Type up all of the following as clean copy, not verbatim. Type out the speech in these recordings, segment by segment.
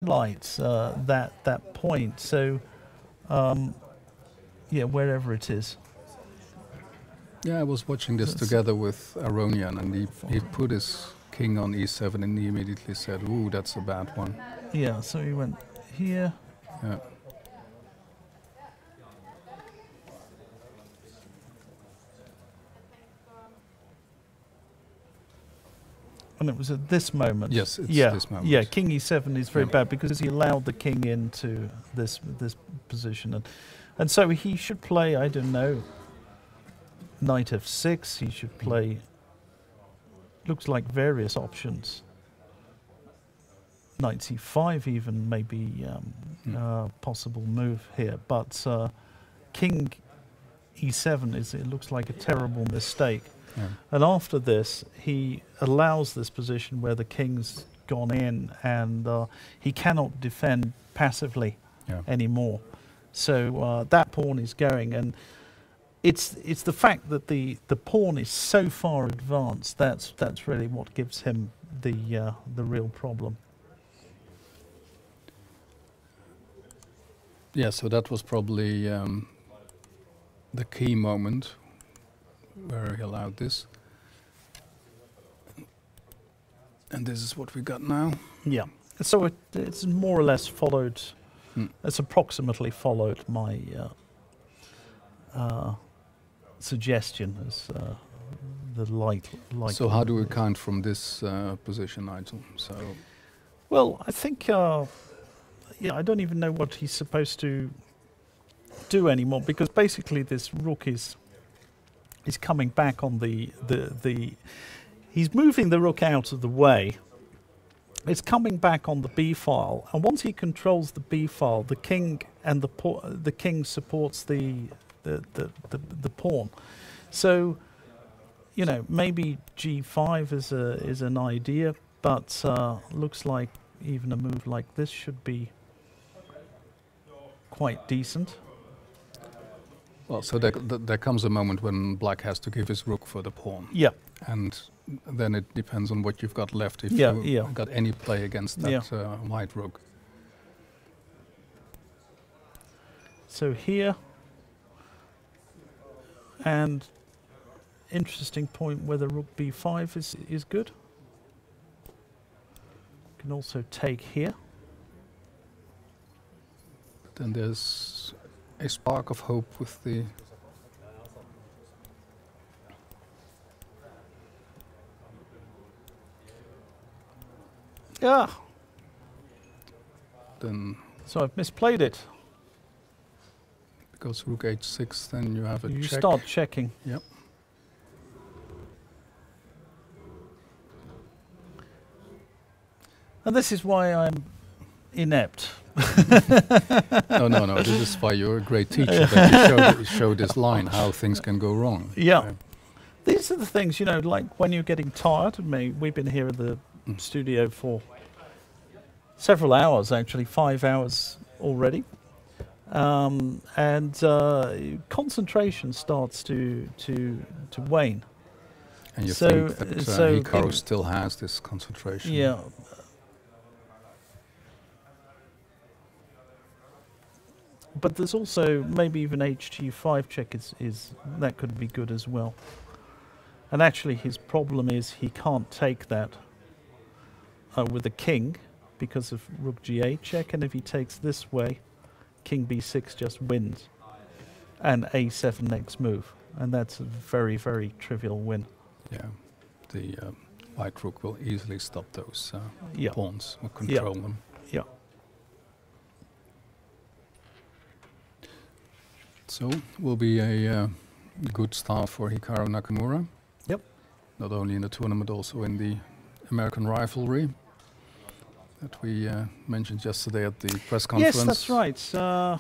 highlights that point. So, yeah, wherever it is. Yeah, I was watching this together with Aronian, and he put his king on e7, and he immediately said, "Ooh, that's a bad one." Yeah, so he went here. Yeah. And it was at this moment. Yes, it's this moment. Yeah, king e7 is very bad because he allowed the king into this position, and so he should play, I don't know, knight f6. He should play. Looks like various options. Knight c5 even maybe possible move here, but king e7 it looks like a terrible mistake. Yeah. And after this, he allows this position where the king's gone in, and he cannot defend passively anymore. So that pawn is going, and it's the fact that the pawn is so far advanced that's really what gives him the real problem. Yeah, so that was probably the key moment where he allowed this. And this is what we got now. Yeah. So it's more or less followed, it's approximately followed my suggestion as the light. So how do we count from this position, Nigel? So, well, I think, yeah, I don't even know what he's supposed to do anymore, because basically this rook is coming back on the he's moving the rook out of the way. It's coming back on the b file, and once he controls the b file, the king and the king supports the pawn. So, you know, maybe g5 is an idea, but looks like even a move like this should be quite decent. well, so there comes a moment when black has to give his rook for the pawn. Yeah. And then it depends on what you've got left, if Yeah, you've got any play against that white rook. So here, and interesting point whether rook b5 is good. Can also take here. Then there's a spark of hope with the... Yeah. Then So I've misplayed it. because rook h6, then you have a You check. start checking. Yep. And this is why I'm inept. No. This is why you're a great teacher, that you show this line, how things can go wrong. Yeah. These are the things, you know, like when you're getting tired. We've been here at the studio for several hours, actually, 5 hours already. And concentration starts to wane. And you think that Hikaru still has this concentration. Yeah. But there's also maybe even HG5 check is that could be good as well. And actually his problem is he can't take that with the king because of rook g8 check, and if he takes this way, king b6 just wins, and a7 next move, and that's a very, very trivial win. Yeah, the white rook will easily stop those Yeah. pawns, will control them. Yeah. So will be a good start for Hikaru Nakamura. Yep. Not only in the tournament, also in the American rivalry that we mentioned yesterday at the press conference. Yes, that's right.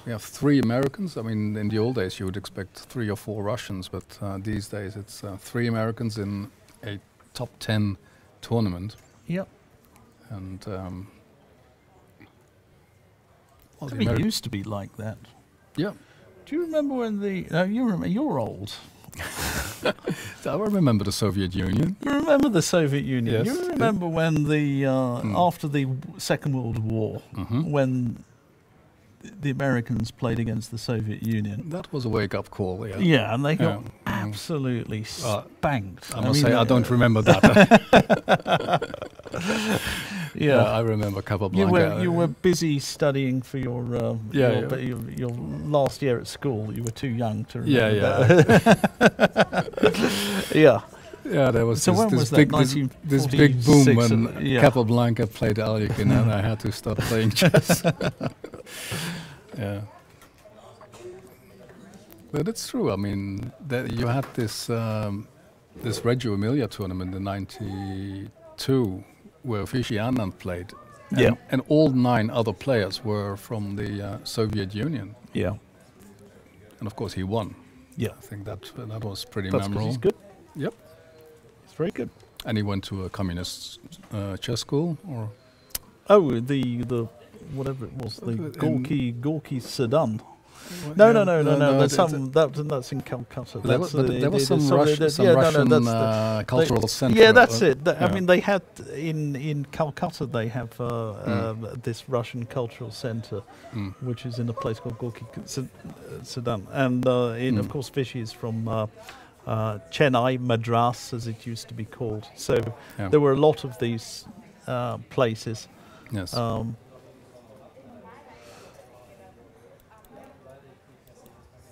We have 3 Americans. I mean, in the old days you would expect 3 or 4 Russians, but these days it's 3 Americans in a top 10 tournament. Yep. And well, It used to be like that. Yeah. Do you remember when the... No, you remember, you're old. I remember the Soviet Union. You remember the Soviet Union? Yes. You remember when the after the Second World War, when the Americans played against the Soviet Union? That was a wake-up call. Yeah. Yeah, and they got absolutely spanked. I must say, I don't remember that. Yeah, I remember Casablanca. You were busy studying for your your last year at school. You were too young to remember. Yeah. Yeah, there was So when was that? this big boom when 1946, Casablanca played Aljukin, and I had to start playing chess. Yeah. But it's true. I mean, that you had this Reggio Emilia tournament in '92 where Fischi Anand played. And all 9 other players were from the Soviet Union. Yeah. And of course he won. Yeah. I think that was pretty That's 'cause memorable. he's good. Yep. He's very good. And he went to a communist chess school, or Oh, the whatever it was, the In- Gorky Sedan. Well, No, yeah, no, no, no, no. That's it's- that's in Calcutta. There was, That's, but there was the- some, the- Russian, the- some yeah, no, no, Russian that's the- cultural center. Yeah, that's it. I yeah. mean, they had in Calcutta they have this Russian cultural center, which is in a place called Gorky Sedan, and of course Fischi is from Chennai, Madras, as it used to be called. So there were a lot of these places. Yes.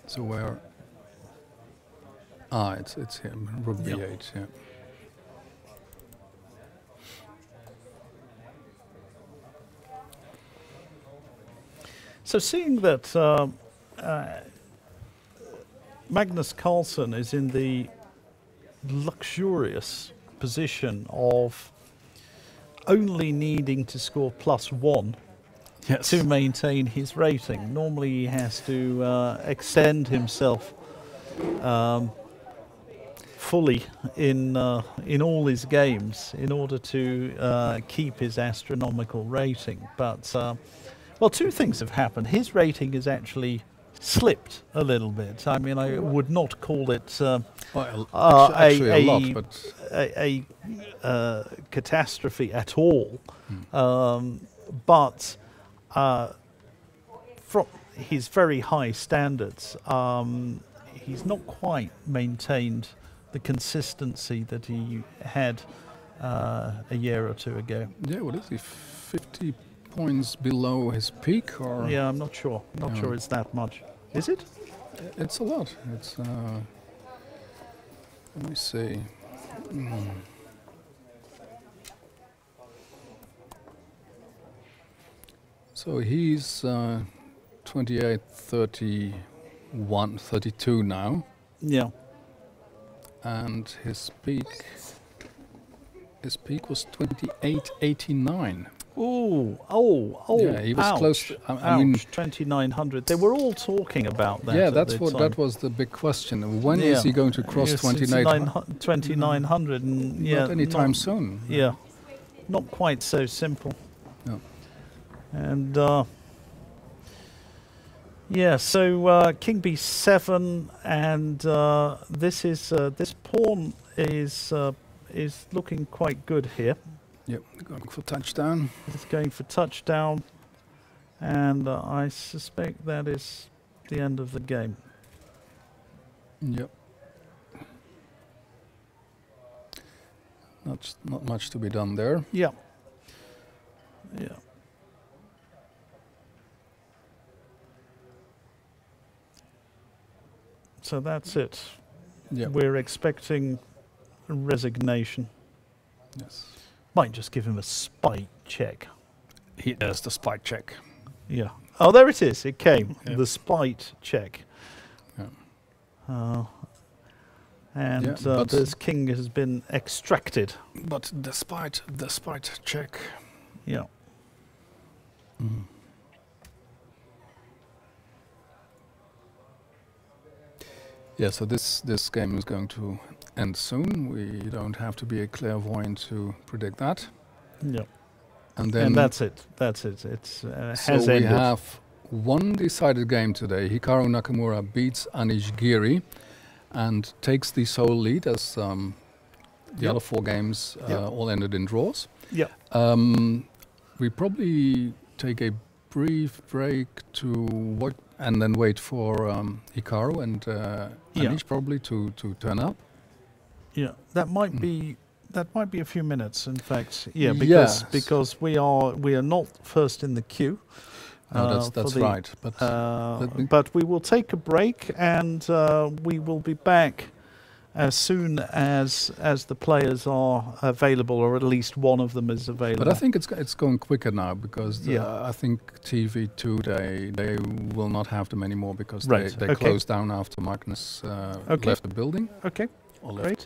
So where? It's him. Rook B8. Yeah. So seeing that Magnus Carlsen is in the luxurious position of only needing to score +1 Yes. to maintain his rating. Normally he has to extend himself fully in all his games in order to keep his astronomical rating. But well, 2 things have happened. His rating has actually slipped a little bit. I mean, I would not call it Actually a lot, but a catastrophe at all. But from his very high standards, he's not quite maintained the consistency that he had a year or 2 ago. yeah, what is he? 50 points below his peak, or Yeah, I'm not sure. Not sure it's that much. Is it? it's a lot. It's let me see. So he's 28, 31, 32 now, Yeah. and his peak was 28.89. Oh! Yeah, he was ouch, close to- I ouch, mean- 2,900. They were all talking about that. Yeah, at that's the what time. that was the big question. When is he going to cross Yes, 29? 2,900, and Not anytime soon. Yeah, not quite so simple. No. And yeah, so King B7, and this pawn is looking quite good here. Yep, going for touchdown. It's going for touchdown, and I suspect that is the end of the game. Yep. Not much to be done there. Yeah. Yeah. So that's it. Yep. We're expecting resignation. Yes. Might just give him a spite check. He does the spite check. Yeah. Oh, there it is. It came. Yeah. The spite check. Yeah. And Yeah, but- this king has been extracted. But despite the spite check, Yeah. yeah. So this game is going to end soon. We don't have to be a clairvoyant to predict that. Yeah. And then And that's it. That's it. It's so has we ended. have one decided game today. Hikaru Nakamura beats Anish Giri, and takes the sole lead as the Yep. other 4 games Yep. all ended in draws. Yeah. We probably take a brief break to what, and then wait for Hikaru and Anish probably to turn up. Yeah. That might be a few minutes, in fact. Yeah, Yes. because we are not first in the queue. No, for that's the- right. But But we will take a break, and we will be back as soon as the players are available, or at least one of them is available. But I think it's going quicker now because Yeah. I think TV2 they will not have them anymore because Right, they okay. closed down after Magnus Okay. left the building. Okay, Or left. great,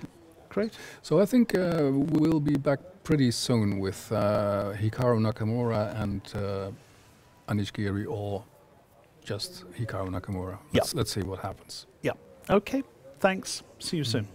great. So I think we'll be back pretty soon with Hikaru Nakamura and Anish Giri, or just Hikaru Nakamura. Let's see what happens. Yeah. Okay. Thanks. See you soon.